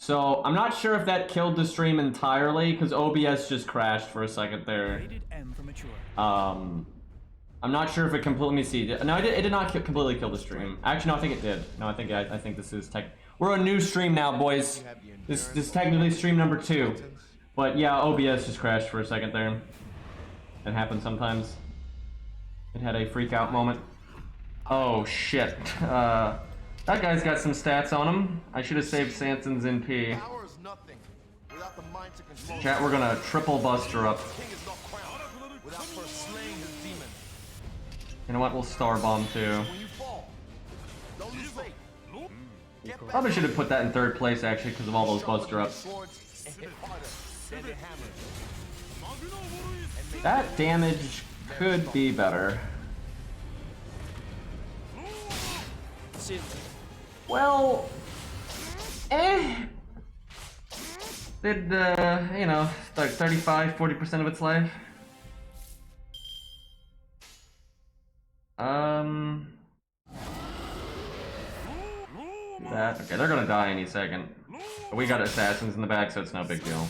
So I'm not sure if that killed the stream entirely because OBS just crashed for a second there. I'm not sure if it completely No, it did not completely kill the stream. Actually, no, I think it did. No, I think this is tech. We're a new stream now, boys. This is technically stream number 2. But yeah, OBS just crashed for a second there. It happens sometimes. It had a freak out moment. Oh shit. That guy's got some stats on him. I should have saved Sanson's NP. Chat, we're gonna triple Buster up. You know what? We'll Star Bomb too. Probably should have put that in 3rd place actually because of all those Buster ups. That damage could be better. Well, did you know, like 35-40% of its life. That okay, they're gonna die any second. But we got assassins in the back, so it's no big deal.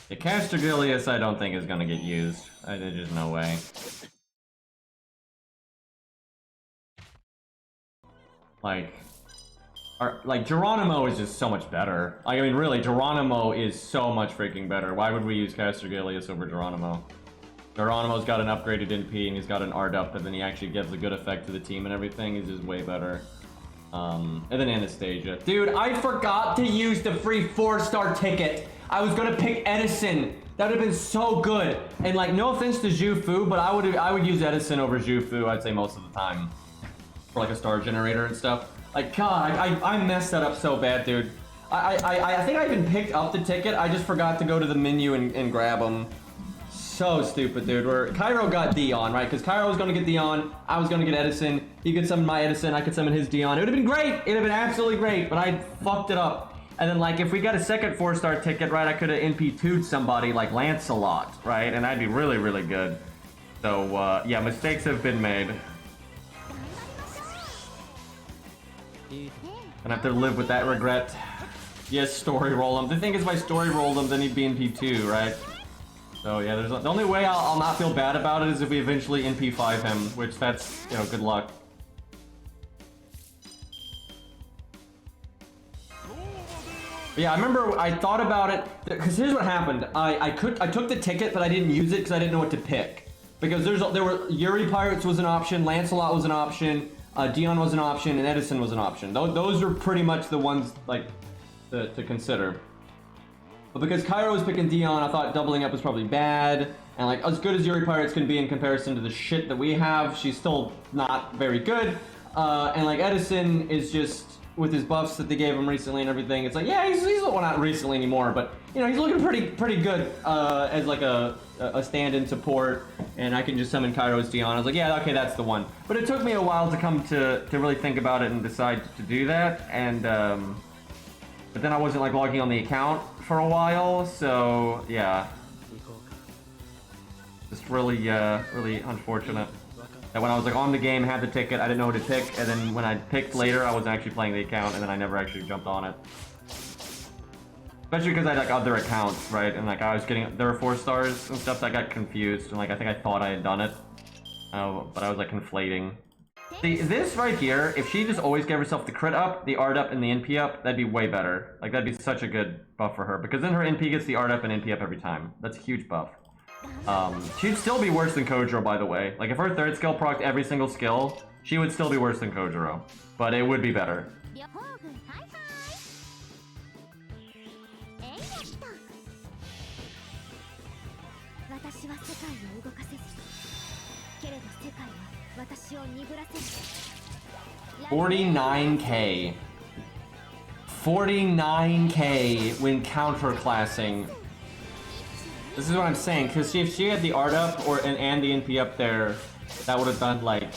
The Castrogilius I don't think is gonna get used. There's just no way. Like Geronimo is just so much better. Like, I mean, really, Geronimo is so much freaking better. Why would we use Castrogilius over Geronimo? Geronimo's got an upgraded NP and he's got an art up, and then he actually gives a good effect to the team and everything. He's just way better. And then Anastasia. Dude, I forgot to use the free 4-star ticket. I was gonna pick Edison. That would have been so good. And like, no offense to Zhu Fu, but I would use Edison over Zhu Fu, I'd say most of the time. For like a star generator and stuff. Like, God, I messed that up so bad, dude. I think I even picked up the ticket. I just forgot to go to the menu and grab them. So stupid, dude. Where Cairo got Dion, right? Because Cairo was going to get Dion. I was going to get Edison. He could summon my Edison. I could summon his Dion. It would have been great. It would have been absolutely great. But I fucked it up. And then, like, if we got a second 4-star ticket, right, I could have NP2'd somebody like Lancelot, right? And that'd be really, really good. So, yeah, mistakes have been made. And I have to live with that regret. Yes, story roll him. The thing is, if I story rolled him, then he'd be NP2, right? So yeah, there's the only way I'll not feel bad about it is if we eventually NP5 him, which that's, you know, good luck. But yeah, I remember I thought about it, because here's what happened. I took the ticket, but I didn't use it because I didn't know what to pick. Because there were Yuri Pirates was an option, Lancelot was an option, Dion was an option, and Edison was an option. Those are pretty much the ones like to consider. But because Cairo was picking Dion, I thought doubling up was probably bad. And like, as good as Yuri Pirates can be in comparison to the shit that we have, she's still not very good. And like Edison is just, with his buffs that they gave him recently and everything, it's like, yeah, he's well, not recently anymore, but you know, he's looking pretty good as like a stand-in support. And I can just summon Cairo's Dion. I was like, yeah, okay, that's the one. But it took me a while to come to really think about it and decide to do that. And but then I wasn't like logging on the account for a while, so yeah, just really really unfortunate that when I was like on the game, had the ticket, I didn't know what to pick, and then when I picked later, I wasn't actually playing the account, and then I never actually jumped on it. Especially because I had like other accounts, right? And like I was getting, there were 4 stars and stuff, so I got confused, and like I think I thought I had done it, but I was like conflating. See, this right here, if she just always gave herself the crit up, the art up, and the NP up, that'd be way better. Like, that'd be such a good buff for her, because then her NP gets the art up and NP up every time. That's a huge buff. She'd still be worse than Kojiro, by the way. Like, if her 3rd skill procced every single skill, she would still be worse than Kojiro. But it would be better. $49K. $49K when counterclassing. This is what I'm saying, because if she had the art up and the NP up there, that would have done like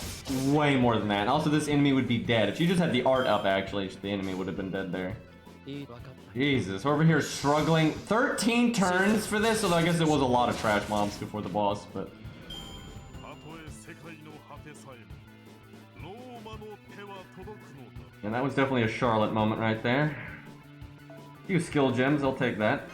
way more than that. And also, this enemy would be dead. If she just had the art up, actually, the enemy would have been dead there. Jesus, we're over here struggling. 13 turns for this, although I guess it was a lot of trash mobs before the boss, but And that was definitely a Charlotte moment right there. A few skill gems, I'll take that.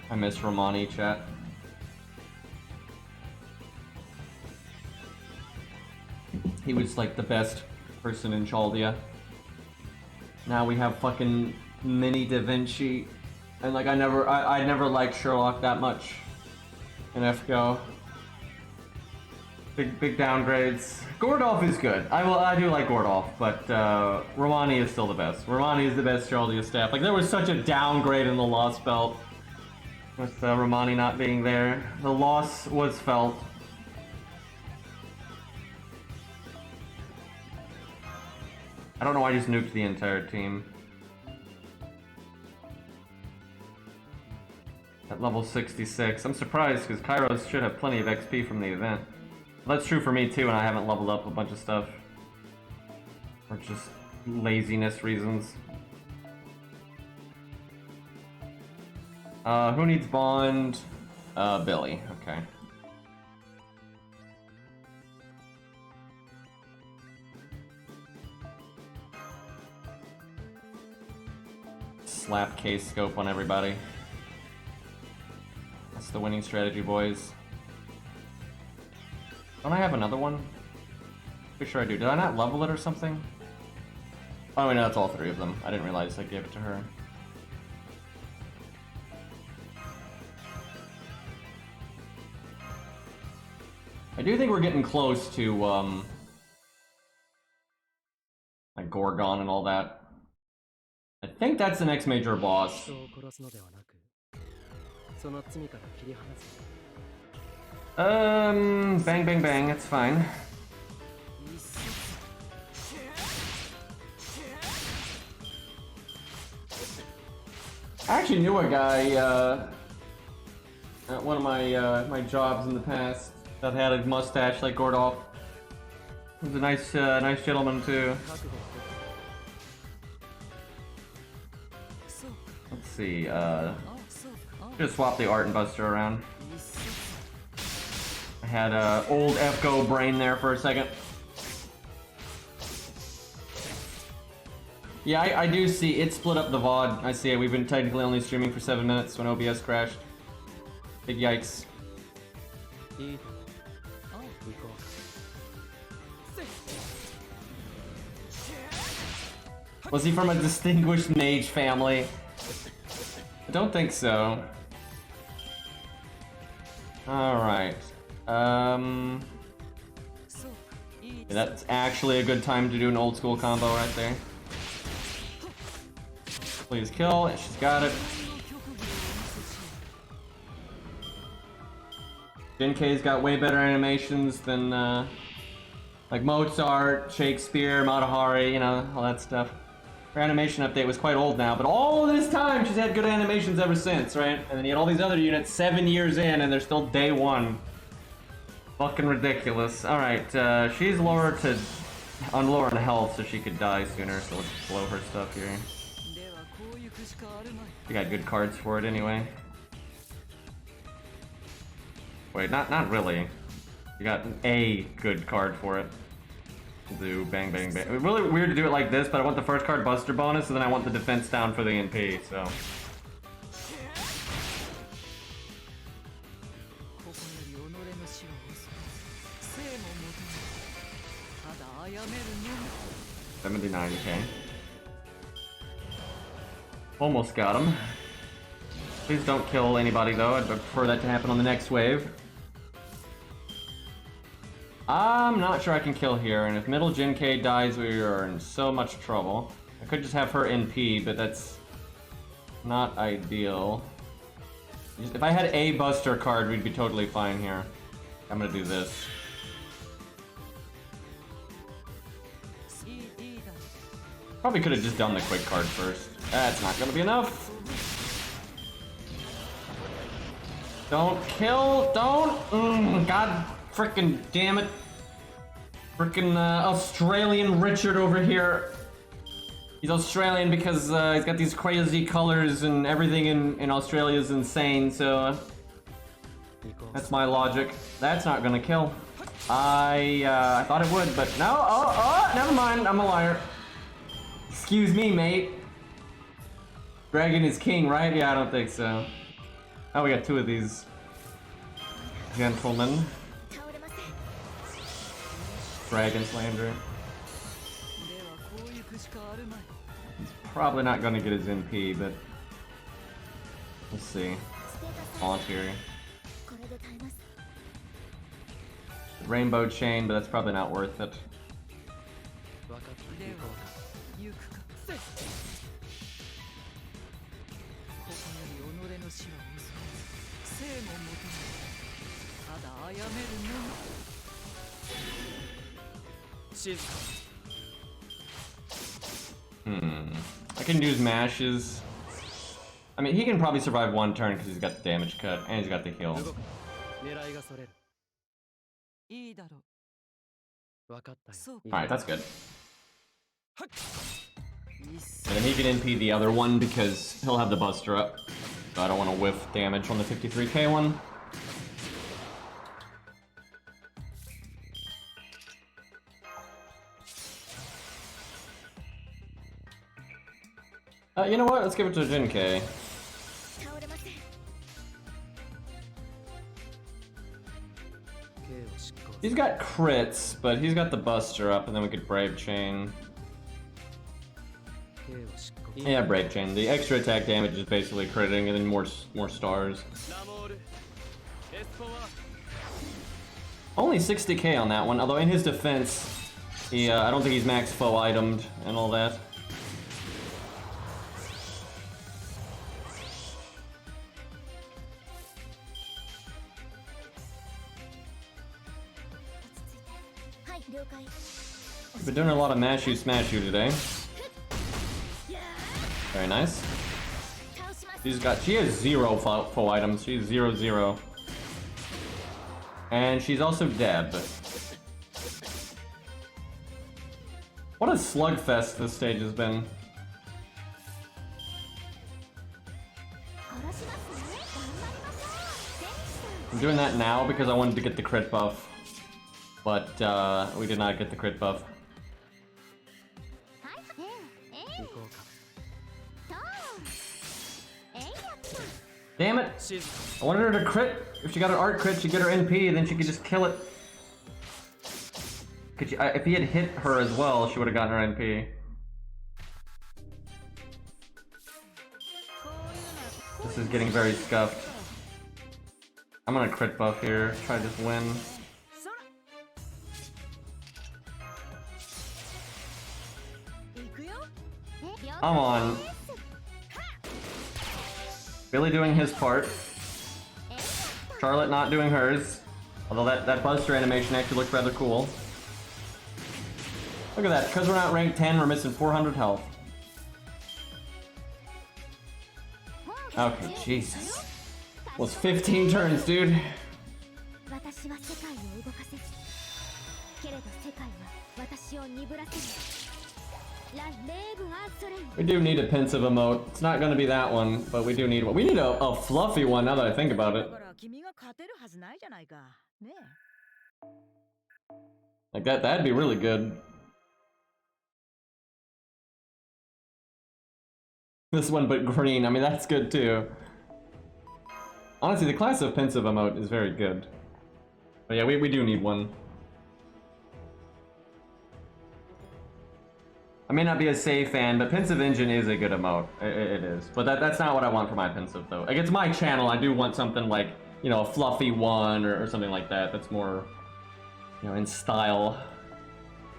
I miss Romani, chat. He was like the best person in Chaldia. Now we have fucking Mini Da Vinci. And like I never liked Sherlock that much in FGO. Big downgrades. Gordolf is good. I do like Gordolf, but Romani is still the best. Romani is the best Chaldia staff. Like there was such a downgrade in the Lost Belt with Romani not being there. The loss was felt. I don't know why I just nuked the entire team. At level 66. I'm surprised because Kairos should have plenty of XP from the event. That's true for me too, and I haven't leveled up a bunch of stuff. For just laziness reasons. Who needs Bond? Billy. Okay. Slap case scope on everybody. That's the winning strategy, boys. Don't I have another one? Pretty sure I do. Did I not level it or something? Oh, wait, no, that's all three of them. I didn't realize I gave it to her. I do think we're getting close to, like Gorgon and all that. I think that's the next major boss. Bang, bang, bang, it's fine. I actually knew a guy, at one of my jobs in the past that had a mustache like Gordolf. He was a nice gentleman too. Let's see, just swap the Art and Buster around. I had old FGO brain there for a second. Yeah, I do see it split up the VOD. I see it. We've been technically only streaming for 7 minutes when OBS crashed. Big yikes. Was he from a distinguished mage family? I don't think so. Alright. That's actually a good time to do an old school combo right there. Please kill. She's got it. Jinkei's got way better animations than like Mozart, Shakespeare, Matahari, you know, all that stuff. Her animation update was quite old now, but all this time she's had good animations ever since, right? And then you had all these other units 7 years in and they're still day one. Fucking ridiculous. Alright, she's lower to lower in health so she could die sooner, so let's blow her stuff here. You got good cards for it anyway. Wait, not really. You got a good card for it. Do bang bang bang. It's really weird to do it like this, but I want the first card Buster bonus, and then I want the defense down for the NP, so. $79K. Almost got him. Please don't kill anybody though, I'd prefer that to happen on the next wave. I'm not sure I can kill here, and if middle Jinkei dies, we are in so much trouble. I could just have her NP, but that's not ideal. If I had a Buster card, we'd be totally fine here. I'm gonna do this. Probably could have just done the quick card first. That's not gonna be enough. Don't kill, don't! God frickin' damn it. Frickin' Australian Richard over here. He's Australian because he's got these crazy colors and everything in Australia is insane, so that's my logic. That's not gonna kill. I thought it would, but no. Oh, never mind. I'm a liar. Excuse me, mate. Dragon is king, right? Yeah, I don't think so. Oh, we got two of these gentlemen. Dragon Slander. Probably not gonna get his MP, but let's see. Volunteer. Rainbow chain, but that's probably not worth it. I can use mashes. I mean, he can probably survive one turn because he's got the damage cut and he's got the heal. Alright, that's good. And then he can NP the other one because he'll have the buster up. So I don't want to whiff damage on the 53k one. You know what? Let's give it to Jinke. He's got crits, but he's got the buster up, and then we could Brave Chain. Yeah, Brave Chain. The extra attack damage is basically critting, and then more stars. Only 60k on that one, although in his defense, I don't think he's max foe itemed and all that. We've been doing a lot of mash you smash you today. Very nice. She has 0 foe items. She's 0/0. And she's also dead. What a slugfest this stage has been. I'm doing that now because I wanted to get the crit buff. But we did not get the crit buff. Damn it! I wanted her to crit. If she got an art crit, she'd get her NP, then she could just kill it. If he had hit her as well, she would have gotten her NP. This is getting very scuffed. I'm gonna crit buff here, try to just win. Come on. Billy doing his part. Charlotte not doing hers. Although that buster animation actually looked rather cool. Look at that. Because we're not ranked 10, we're missing 400 health. Okay, Jesus. Was 15 turns, dude. We do need a Pensive emote. It's not gonna be that one, but we do need one. We need a fluffy one now that I think about it. Like that'd be really good. This one but green, I mean that's good too. Honestly, the class of Pensive emote is very good. But yeah, we do need one. I may not be a Say fan, but Pensive Engine is a good emote. It is. But that's not what I want for my Pensive, though. Like, it's my channel. I do want something like, you know, a fluffy one or something like that. That's more, you know, in style.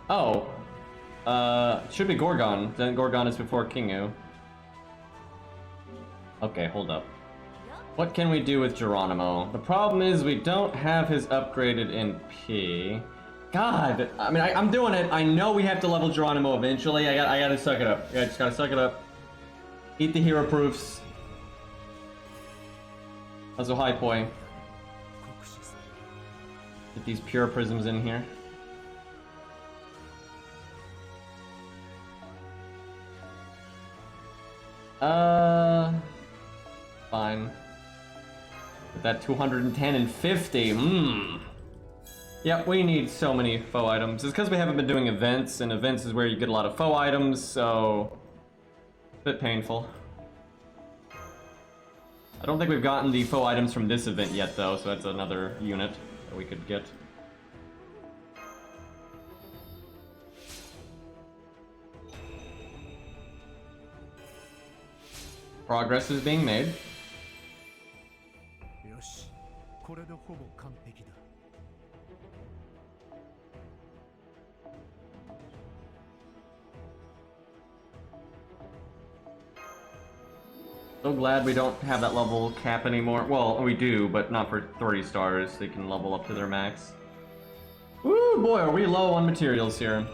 Oh. Should be Gorgon. Then Gorgon is before Kingu. Okay, hold up. What can we do with Geronimo? The problem is we don't have his upgraded NP. God, I mean, I'm doing it. I know we have to level Geronimo eventually. I gotta suck it up. I just gotta suck it up. Eat the hero proofs. Also, high point. Get these pure prisms in here. Fine. With that 210 and 50, Yep, we need so many foe items. It's because we haven't been doing events, and events is where you get a lot of foe items, so... a bit painful. I don't think we've gotten the foe items from this event yet, though, so that's another unit that we could get. Progress is being made. So glad we don't have that level cap anymore. Well, we do, but not for 30 stars. They can level up to their max. Woo, boy, are we low on materials here.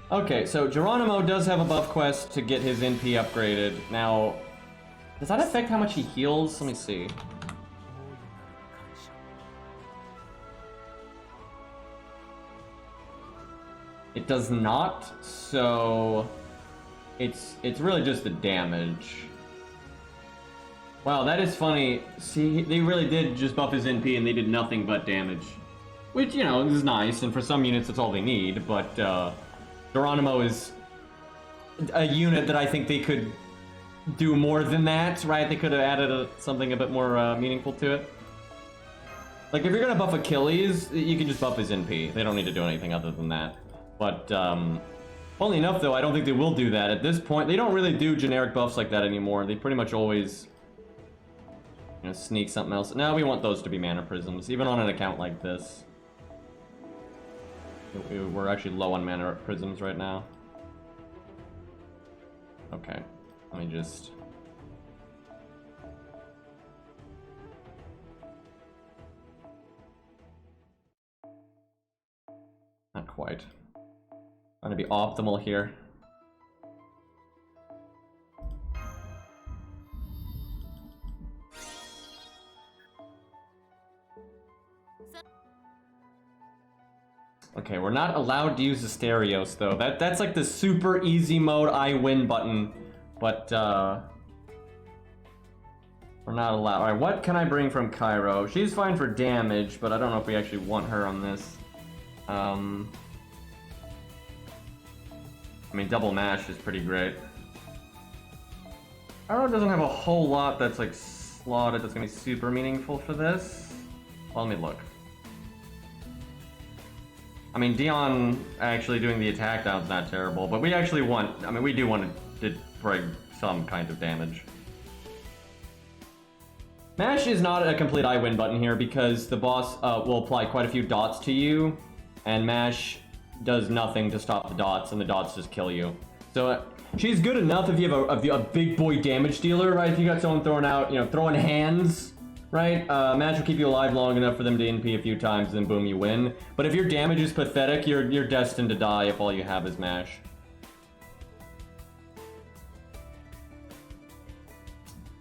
Okay, so Geronimo does have a buff quest to get his NP upgraded. Now, does that affect how much he heals? Let me see. It does not, so it's really just the damage. Wow, that is funny. See, they really did just buff his NP and they did nothing but damage. Which, you know, is nice, and for some units that's all they need, but Geronimo is a unit that I think they could do more than that, right? They could have added something a bit more meaningful to it. Like, if you're gonna buff Achilles, you can just buff his NP. They don't need to do anything other than that. But, funnily enough, though, I don't think they will do that. At this point, they don't really do generic buffs like that anymore. They pretty much always... you know, sneak something else. Now we want those to be mana prisms, even on an account like this. We're actually low on mana prisms right now. Okay, let me just... not quite. Trying to be optimal here. Okay, we're not allowed to use the stereos though. That's like the super easy mode I win button, but we're not allowed. Alright, what can I bring from Cairo? She's fine for damage, but I don't know if we actually want her on this. I mean, double mash is pretty great. Cairo doesn't have a whole lot that's like slotted that's gonna be super meaningful for this. Well, let me look. I mean, Dion actually doing the attack down is not terrible, but we actually want, I mean, we do want to bring some kind of damage. Mash is not a complete I win button here because the boss will apply quite a few dots to you, and Mash does nothing to stop the dots, and the dots just kill you. So she's good enough if you have a big boy damage dealer, right? If you got someone throwing out, you know, throwing hands, right? Mash will keep you alive long enough for them to NP a few times, and then boom, you win. But if your damage is pathetic, you're destined to die if all you have is Mash.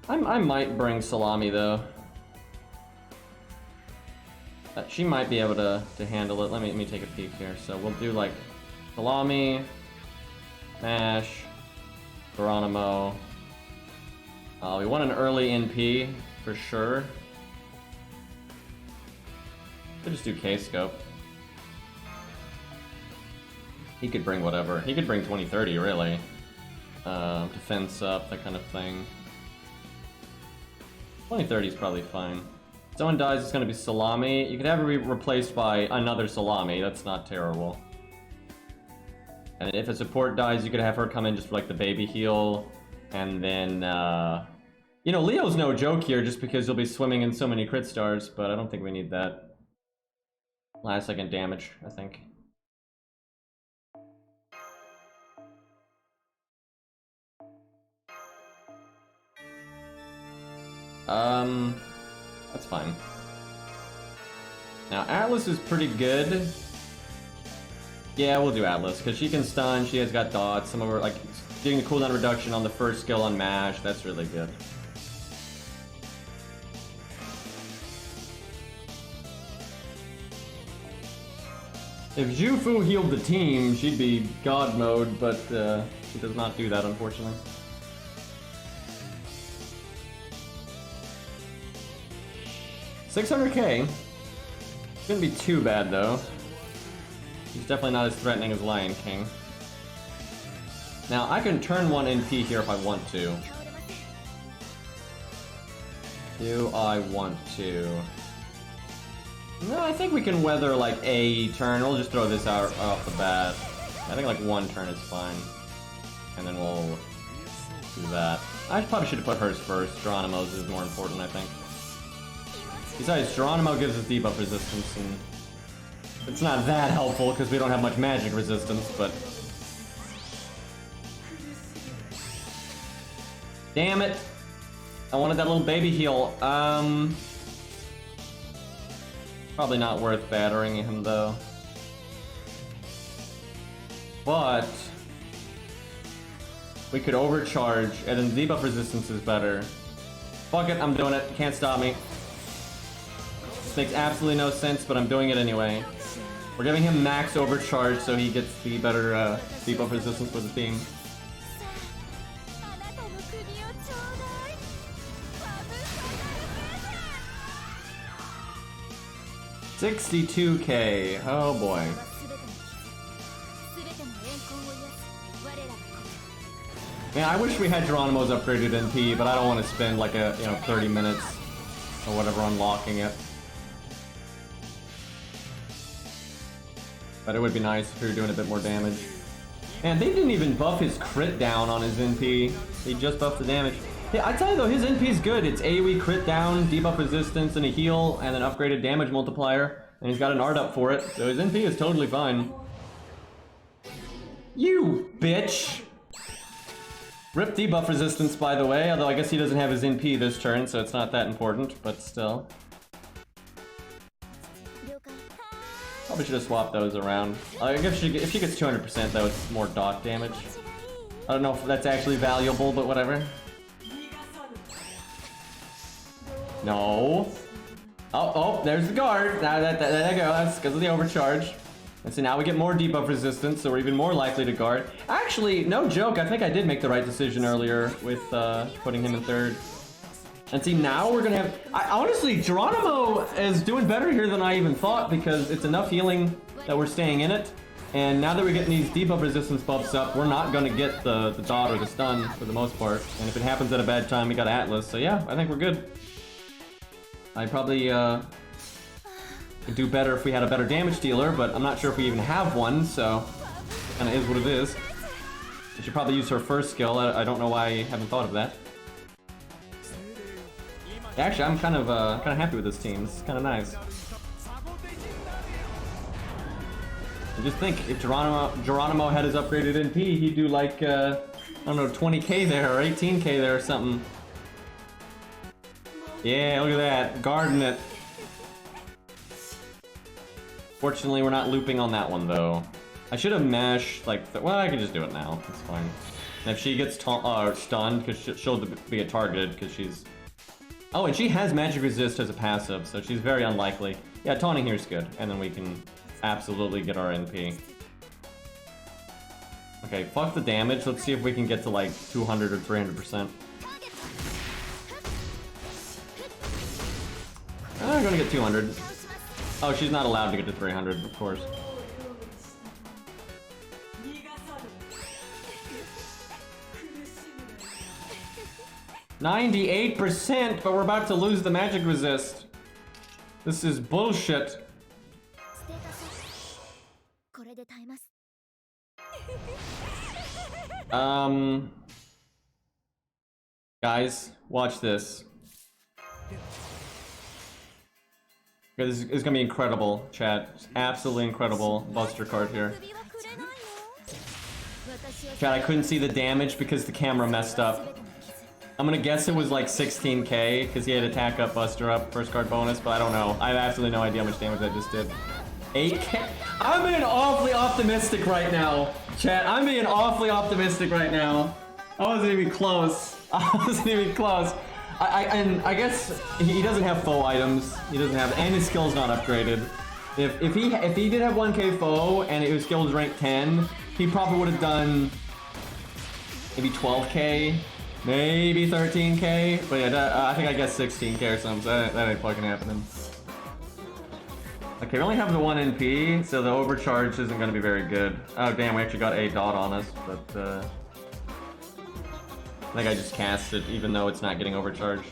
I might bring Salami though. She might be able to handle it. Let me take a peek here. So we'll do like Salami, Mash, Geronimo. We want an early NP for sure. Could just do K-Scope. He could bring whatever. He could bring 2030 really. Defense up, that kind of thing. 2030 is probably fine. If someone dies, it's gonna be Salami. You could have her be replaced by another Salami. That's not terrible. And if a support dies, you could have her come in just for like the baby heal. And then, you know, Leo's no joke here just because you'll be swimming in so many crit stars, but I don't think we need that. Last second damage, I think. That's fine. Now, Atlas is pretty good. Yeah, we'll do Atlas, because she can stun, she has got dots, some of her, like, getting the cooldown reduction on the first skill on Mash, that's really good. If Jufu healed the team, she'd be God mode, but she does not do that, unfortunately. 600k. Shouldn't be too bad though. He's definitely not as threatening as Lion King. Now I can turn 1 NP here if I want to. Do I want to? No, I think we can weather like a turn. We'll just throw this out off the bat. I think like 1 turn is fine. And then we'll do that. I probably should have put hers first. Geronimo's is more important, I think. Besides, Geronimo gives us debuff resistance, and it's not that helpful because we don't have much magic resistance, but... Damn it! I wanted that little baby heal. Probably not worth battering him, though. But... we could overcharge, and then debuff resistance is better. Fuck it, I'm doing it. Can't stop me. This makes absolutely no sense, but I'm doing it anyway. We're giving him max overcharge so he gets the better debuff resistance for the team. $62k. Oh boy. Man, I wish we had Geronimo's upgraded NP, but I don't want to spend like a 30 minutes or whatever unlocking it. But it would be nice if we were doing a bit more damage. And they didn't even buff his crit down on his NP. They just buffed the damage. Yeah, I tell you though, his NP is good. It's AoE crit down, debuff resistance, and a heal, and an upgraded damage multiplier. And he's got an art up for it, so his NP is totally fine. You bitch! Rip debuff resistance, by the way, although I guess he doesn't have his NP this turn, so it's not that important, but still. Probably should have swapped those around. I guess if she gets 200% though, it's more dot damage. I don't know if that's actually valuable, but whatever. No. Oh, there's the guard. There you go. That's because of the overcharge. And so now we get more debuff resistance, so we're even more likely to guard. Actually, no joke, I think I did make the right decision earlier with putting him in third. And see, now we're gonna have... honestly, Geronimo is doing better here than I even thought because it's enough healing that we're staying in it. And now that we're getting these debuff resistance buffs up, we're not gonna get the dot or the stun for the most part. And if it happens at a bad time, we got Atlas. So yeah, I think we're good. I probably could do better if we had a better damage dealer, but I'm not sure if we even have one, so kinda is what it is. We should probably use her first skill. I don't know why I haven't thought of that. Actually, I'm kind of happy with this team. This is kind of nice. And just think, if Geronimo had his upgraded NP, he'd do like I don't know, 20k there or 18k there or something. Yeah, look at that, guarding it. Fortunately, we're not looping on that one though. I should have mashed like, well, I can just do it now. It's fine. And if she gets stunned, because she'll be targeted because she's. Oh, and she has magic resist as a passive, so she's very unlikely. Yeah, taunting here is good, and then we can absolutely get our NP. Okay, fuck the damage. Let's see if we can get to like 200 or 300%. I'm gonna get 200. Oh, she's not allowed to get to 300, of course. %, but we're about to lose the magic resist. This is bullshit. Guys, watch this. This is gonna be incredible, chat. It's absolutely incredible Buster card here. Chat, I couldn't see the damage because the camera messed up. I'm gonna guess it was like 16k because he had attack up, Buster up, first card bonus, but I don't know. I have absolutely no idea how much damage I just did. 8k? I'm being awfully optimistic right now. Chat, I'm being awfully optimistic right now. I wasn't even close. I wasn't even close. And I guess he doesn't have foe items. He doesn't have, and his skill's not upgraded. If he did have 1k foe and his skill's rank 10, he probably would have done maybe 12k, maybe 13k. But yeah, I think I guess 16k or something. So that ain't fucking happening. Okay, we only have the 1 NP, so the overcharge isn't going to be very good. Oh damn, we actually got a dot on us, but I think I just cast it even though it's not getting overcharged.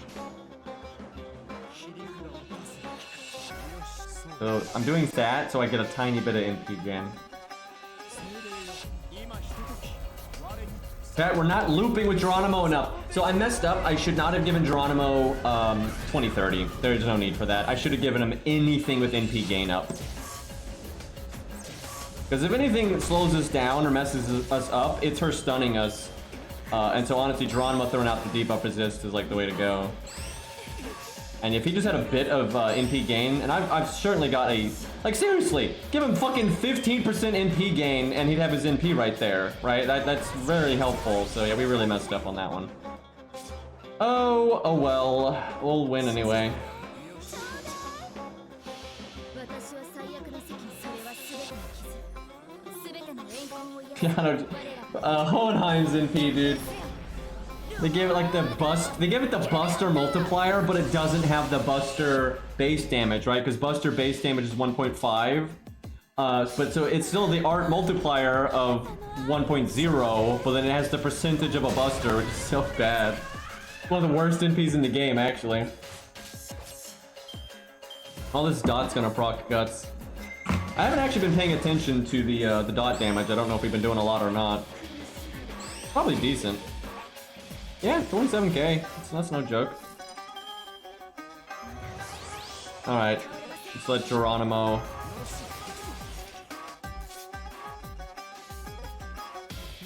So I'm doing that so I get a tiny bit of NP gain. Chat, we're not looping with Geronimo enough. So I messed up. I should not have given Geronimo 2030. There's no need for that. I should have given him anything with NP gain up. Because if anything slows us down or messes us up, it's her stunning us. And so honestly, Geronimo throwing out the debuff resist is like the way to go. And if he just had a bit of NP gain, and I've certainly got a... Like, seriously, give him fucking 15% NP gain, and he'd have his NP right there, right? That's very helpful, so yeah, we really messed up on that one. Oh well, we'll win anyway. Hohenheim's NP, dude. They gave it like the bust. They gave it the Buster multiplier, but it doesn't have the Buster base damage, right? Because Buster base damage is 1.5. But so it's still the art multiplier of 1.0, but then it has the percentage of a Buster, which is so bad. One of the worst NPs in the game, actually. All this dot's gonna proc guts. I haven't actually been paying attention to the dot damage. I don't know if we've been doing a lot or not. Probably decent. Yeah, 27k. That's no joke. Alright. Let's let Geronimo.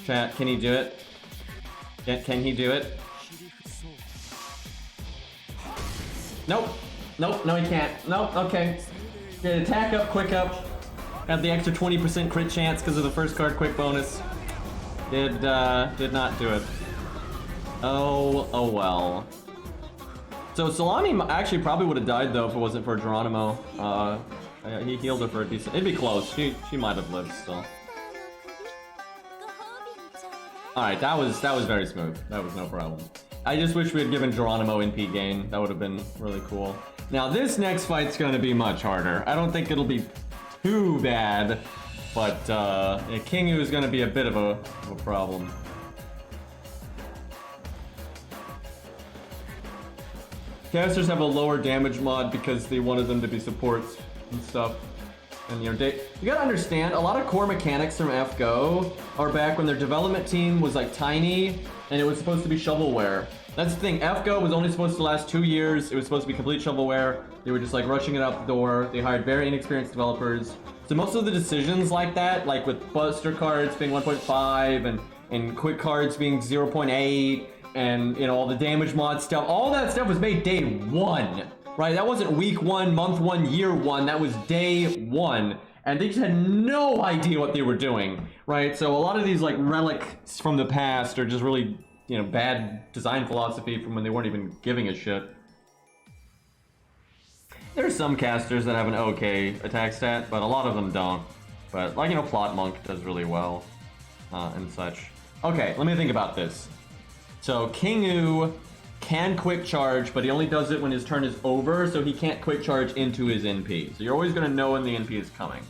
Chat, can he do it? Can he do it? Nope. Nope, no he can't. Nope, okay. Get attack up, quick up. Have the extra 20% crit chance because of the first card quick bonus. Did not do it. Oh well. So Salami actually probably would have died though if it wasn't for Geronimo. He healed her for a decent. It'd be close. She might have lived still. All right, that was very smooth. That was no problem. I just wish we had given Geronimo NP gain. That would have been really cool. Now this next fight's going to be much harder. I don't think it'll be too bad, but Kingu is going to be a bit of a problem. Casters have a lower damage mod because they wanted them to be supports and stuff. And you gotta understand, a lot of core mechanics from FGO are back when their development team was like tiny and it was supposed to be shovelware. That's the thing, FGO was only supposed to last 2 years. It was supposed to be complete shovelware. They were just like rushing it out the door. They hired very inexperienced developers. So most of the decisions like that, like with Buster cards being 1.5 and quick cards being 0.8, and you know all the damage mod stuff, all that stuff was made day one, right? That wasn't week 1, month 1, year 1. That was day 1, and they just had no idea what they were doing, right? So a lot of these like relics from the past are just really, you know, bad design philosophy from when they weren't even giving a shit. There's some casters that have an okay attack stat, but a lot of them don't. But like, you know, Plot Monk does really well and such. Okay, let me think about this. So Kingu can quick charge, but he only does it when his turn is over, so he can't quick charge into his NP. So you're always going to know when the NP is coming.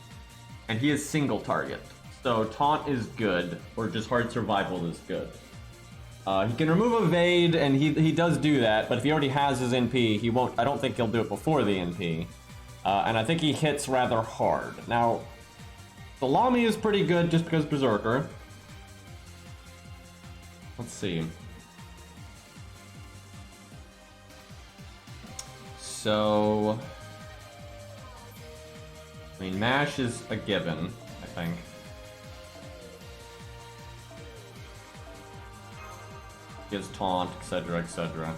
And he is single target. So taunt is good, or just hard survival is good. He can remove evade, and he does do that, but if he already has his NP, he won't. I don't think he'll do it before the NP. And I think he hits rather hard. Now, Salami is pretty good just because Berserker. Let's see. So, I mean, Mash is a given, I think. Gives taunt, etc., etc.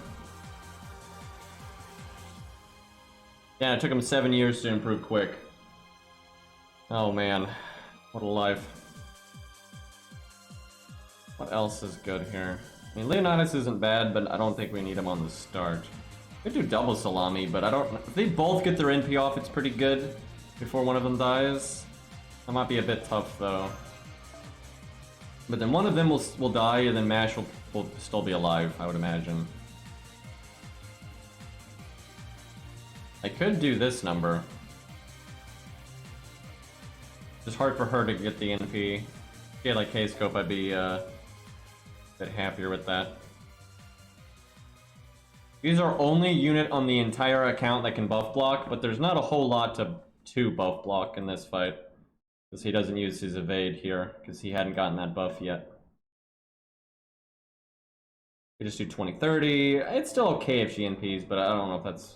Yeah, it took him 7 years to improve quick. Oh man, what a life. What else is good here? I mean, Leonidas isn't bad, but I don't think we need him on the start. We could do double Salami, but I don't... If they both get their NP off, it's pretty good before one of them dies. That might be a bit tough, though. But then one of them will die, and then Mash will still be alive, I would imagine. I could do this number. It's hard for her to get the NP. If she had like K-Scope, I'd be a bit happier with that. These are only unit on the entire account that can buff block, but there's not a whole lot to buff block in this fight. Because he doesn't use his evade here, because he hadn't gotten that buff yet. We just do 20-30. It's still okay if she NPs, but I don't know if that's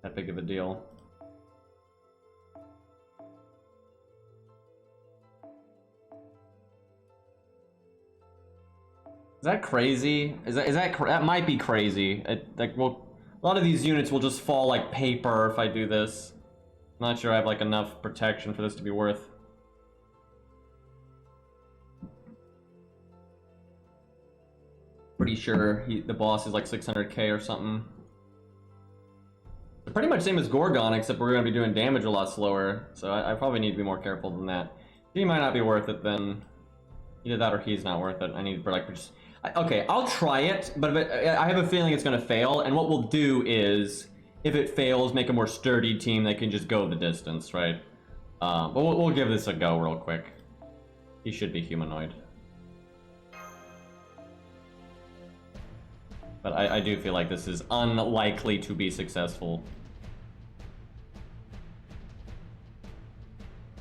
that big of a deal. Is that crazy? That might be crazy. Like, well, a lot of these units will just fall like paper if I do this. I'm not sure I have like enough protection for this to be worth. Pretty sure the boss is like 600k or something. Pretty much same as Gorgon, except we're going to be doing damage a lot slower. So I probably need to be more careful than that. He might not be worth it then. Either that or he's not worth it. I need to like just... Okay, I'll try it, but I have a feeling it's going to fail. And what we'll do is, if it fails, make a more sturdy team that can just go the distance, right? But we'll give this a go real quick. He should be humanoid. But I do feel like this is unlikely to be successful.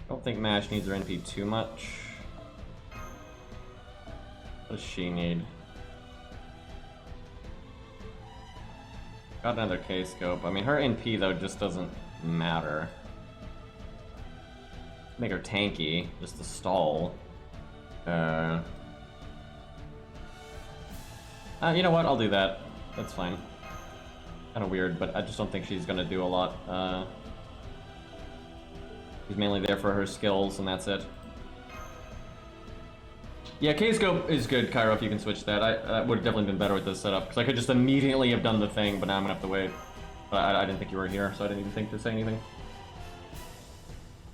I don't think Mash needs her NP too much. What does she need? Got another K-Scope. I mean, her NP, though, just doesn't matter. Make her tanky, just to stall. You know what? I'll do that. That's fine. Kind of weird, but I just don't think she's gonna do a lot. She's mainly there for her skills, and that's it. Yeah, K-Scope is good, Cairo, if you can switch that. That would have definitely been better with this setup, because I could just immediately have done the thing, but now I'm gonna have to wait. But I didn't think you were here, so I didn't even think to say anything.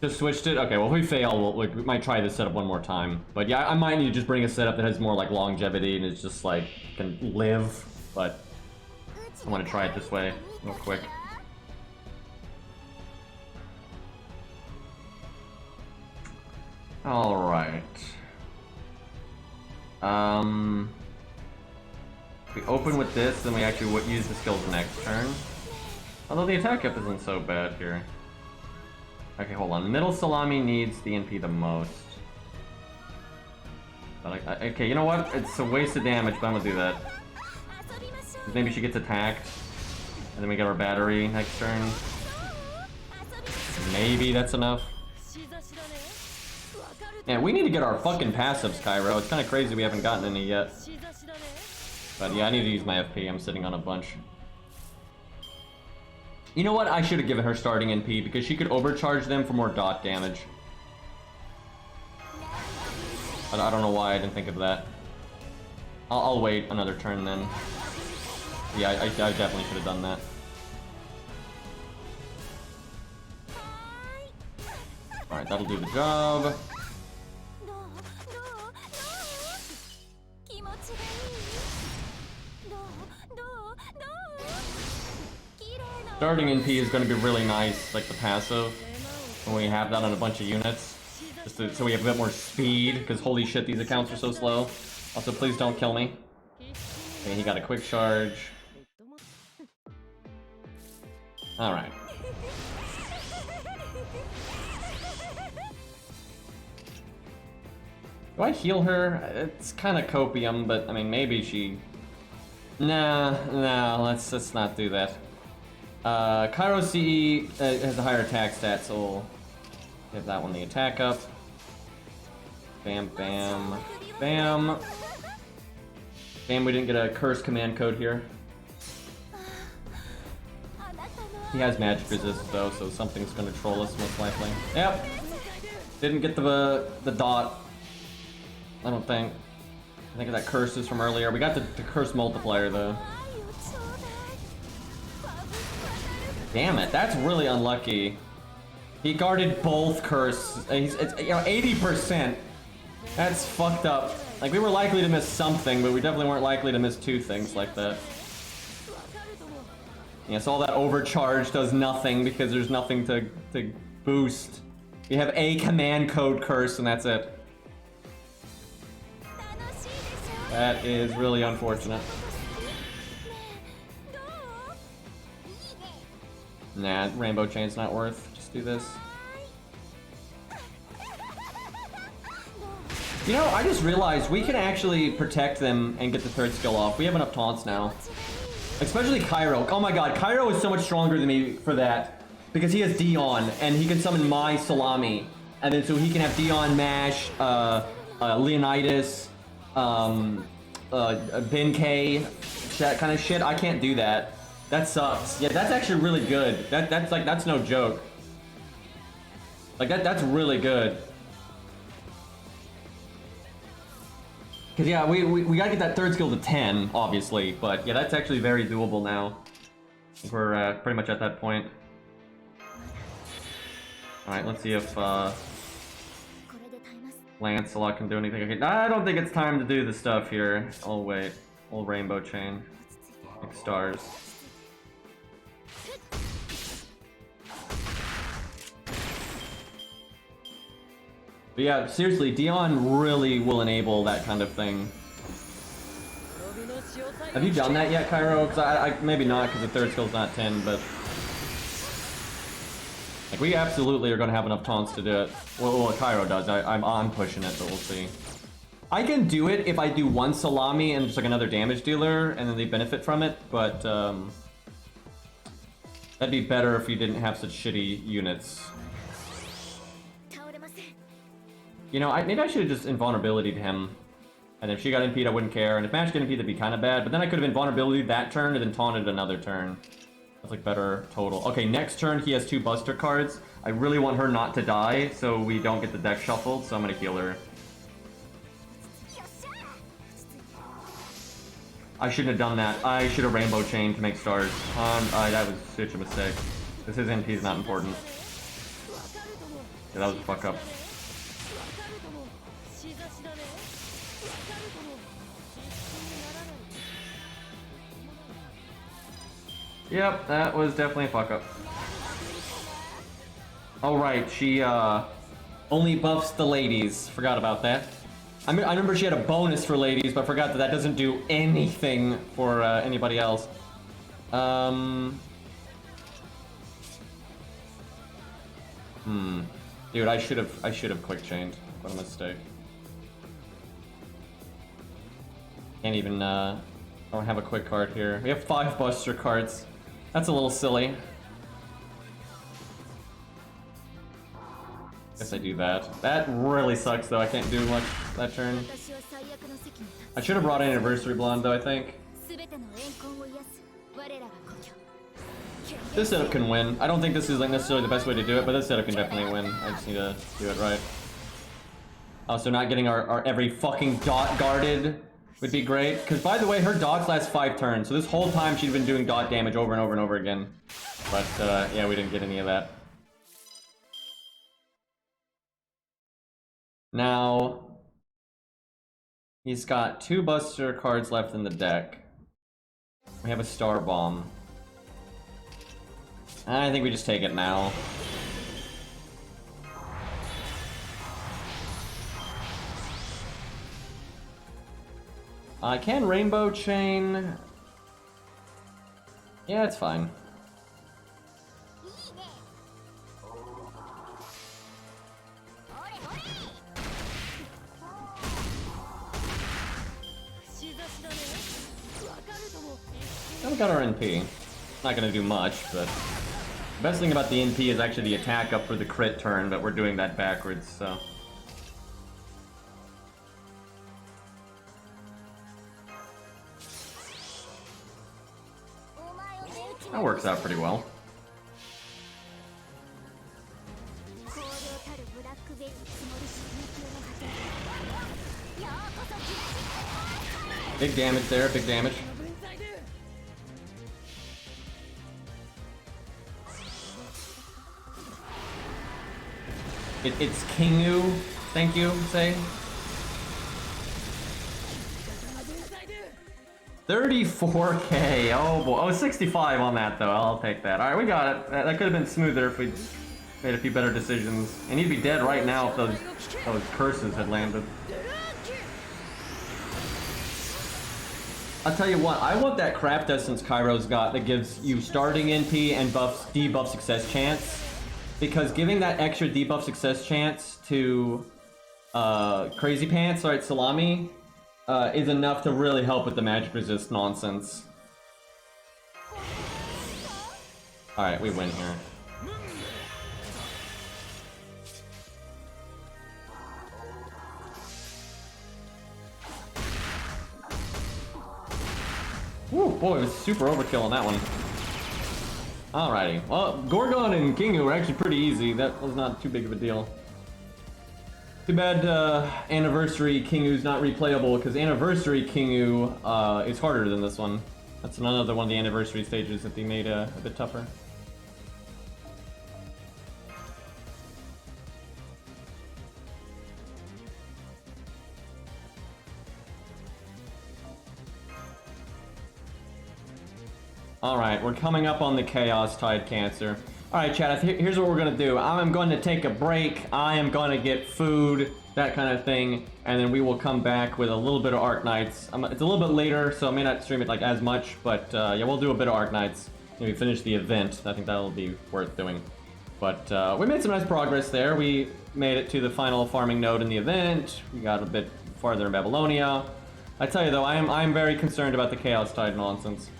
Just switched it? Okay, well, if we fail, we might try this setup one more time. But yeah, I might need to just bring a setup that has more, like, longevity, and it's just, like, can live. But I want to try it this way, real quick. Alright. We open with this, then we actually would use the skills next turn. Although the attack up isn't so bad here. Okay, hold on. Middle Salami needs the NP the most. But okay, you know what? It's a waste of damage, but I'm gonna do that. Maybe she gets attacked, and then we get our battery next turn. Maybe that's enough. Yeah, we need to get our fucking passives, Cairo. It's kind of crazy we haven't gotten any yet. But yeah, I need to use my FP. I'm sitting on a bunch. You know what? I should have given her starting NP because she could overcharge them for more dot damage. But I don't know why I didn't think of that. I'll wait another turn then. Yeah, I definitely should have done that. Alright, that'll do the job. Starting NP is going to be really nice, like the passive, when we have that on a bunch of units. Just so we have a bit more speed, because holy shit, these accounts are so slow. Also, please don't kill me. Okay, he got a quick charge. Alright. Do I heal her? It's kind of copium, but I mean, maybe she... Nah, let's not do that. Cairo CE has a higher attack stat, so we'll give that one the attack up. Bam, bam, bam. Bam, we didn't get a curse command code here. He has magic resist though, so something's gonna troll us most likely. Yep. Didn't get the dot. I don't think. I think that curse is from earlier. We got the curse multiplier though. Damn it, that's really unlucky. He guarded both curse. It's 80%. That's fucked up. Like, we were likely to miss something, but we definitely weren't likely to miss two things like that. Yeah, so all that overcharge does nothing because there's nothing to boost. We have a command code curse, and that's it. That is really unfortunate. Nah, Rainbow Chain's not worth. Just do this. You know, I just realized we can actually protect them and get the third skill off. We have enough taunts now. Especially Cairo. Oh my god, Cairo is so much stronger than me for that. Because he has Dion, and he can summon my Salami. And then so he can have Dion, Mash, Leonidas, Benkei, that kind of shit. I can't do that. That sucks. Yeah, that's actually really good. That's no joke. Like that's really good. Cause yeah, we gotta get that third skill to 10, obviously, but yeah, that's actually very doable now. We're pretty much at that point. Alright, let's see if Lancelot can do anything. Okay, I don't think it's time to do the stuff here. Oh wait, old Rainbow Chain. Like stars. But yeah, seriously, Dion really will enable that kind of thing. Have you done that yet, Cairo? Because I maybe not, because the third skill's not 10, but like we absolutely are going to have enough taunts to do it. Well, Cairo does. I'm pushing it, but we'll see. I can do it if I do one Salami and just like another damage dealer, and then they benefit from it. But that'd be better if you didn't have such shitty units. You know, maybe I should have just invulnerability to him. And if she got NP'd, I wouldn't care. And if Mash got NP'd, that'd be kind of bad. But then I could have invulnerability that turn and then taunted another turn. That's like better total. Okay, next turn he has 2 Buster cards. I really want her not to die, so we don't get the deck shuffled. So I'm gonna heal her. I shouldn't have done that. I should have Rainbow Chain to make stars. That was such a mistake. This is NP is not important. Yeah, that was a fuck up. Yep, that was definitely a fuck up. Oh right, she only buffs the ladies. Forgot about that. I remember she had a bonus for ladies, but forgot that that doesn't do anything for anybody else. Dude, I should have quick chained. What a mistake. Can't even I don't have a quick card here. We have 5 Buster cards. That's a little silly. Guess I do that. That really sucks though. I can't do much that turn. I should have brought in Anniversary Blonde though, I think. This setup can win. I don't think this is like necessarily the best way to do it, but this setup can definitely win. I just need to do it right. Oh, so not getting our every fucking dot guarded would be great. Because by the way, her dots last 5 turns, so this whole time she's been doing dot damage over and over and over again. But yeah, we didn't get any of that. Now, he's got 2 Buster cards left in the deck. We have a Star Bomb. I think we just take it now. I can Rainbow Chain. Yeah, it's fine. We got our NP. Not gonna do much, but the best thing about the NP is actually the attack up for the crit turn, but we're doing that backwards, so. That works out pretty well. Big damage there, big damage. It's Kingu, thank you, say. 34k, oh boy. Oh, 65 on that though, I'll take that. Alright, we got it. That could have been smoother if we Made a few better decisions. And he'd be dead right now if those curses had landed. I'll tell you what, I want that craft essence Kairo's got that gives you starting NP and debuff success chance. Because giving that extra debuff success chance to Crazy Pants, right, Salami, is enough to really help with the magic resist nonsense. Alright, we win here. Ooh, boy, it was super overkill on that one. Alrighty. Well, Gorgon and Kingu were actually pretty easy. That was not too big of a deal. Too bad Anniversary Kingu's not replayable, because Anniversary Kingu is harder than this one. That's another one of the Anniversary stages that they made a bit tougher. Alright, we're coming up on the Chaos Tide Cancer. Alright, chat, here's what we're gonna do. I'm going to take a break, I am gonna get food, that kind of thing, and then we will come back with a little bit of Arknights. It's a little bit later, so I may not stream it like as much, but yeah, we'll do a bit of Arknights. When we finish the event, I think that'll be worth doing. But we made some nice progress there. We made it to the final farming node in the event. We got a bit farther in Babylonia. I tell you though, I'm very concerned about the Chaos Tide nonsense.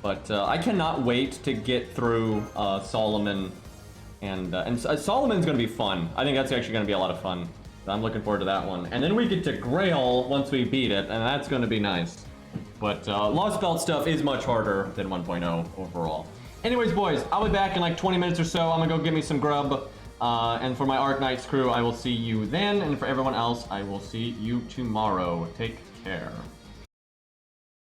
But I cannot wait to get through Solomon, and Solomon's gonna be fun. I think that's actually gonna be a lot of fun. So I'm looking forward to that one. And then we get to Grail once we beat it, and that's gonna be nice. But Lost Belt stuff is much harder than 1.0 overall. Anyways, boys, I'll be back in like 20 minutes or so. I'm gonna go get me some grub. And for my Arknights crew, I will see you then. And for everyone else, I will see you tomorrow. Take care.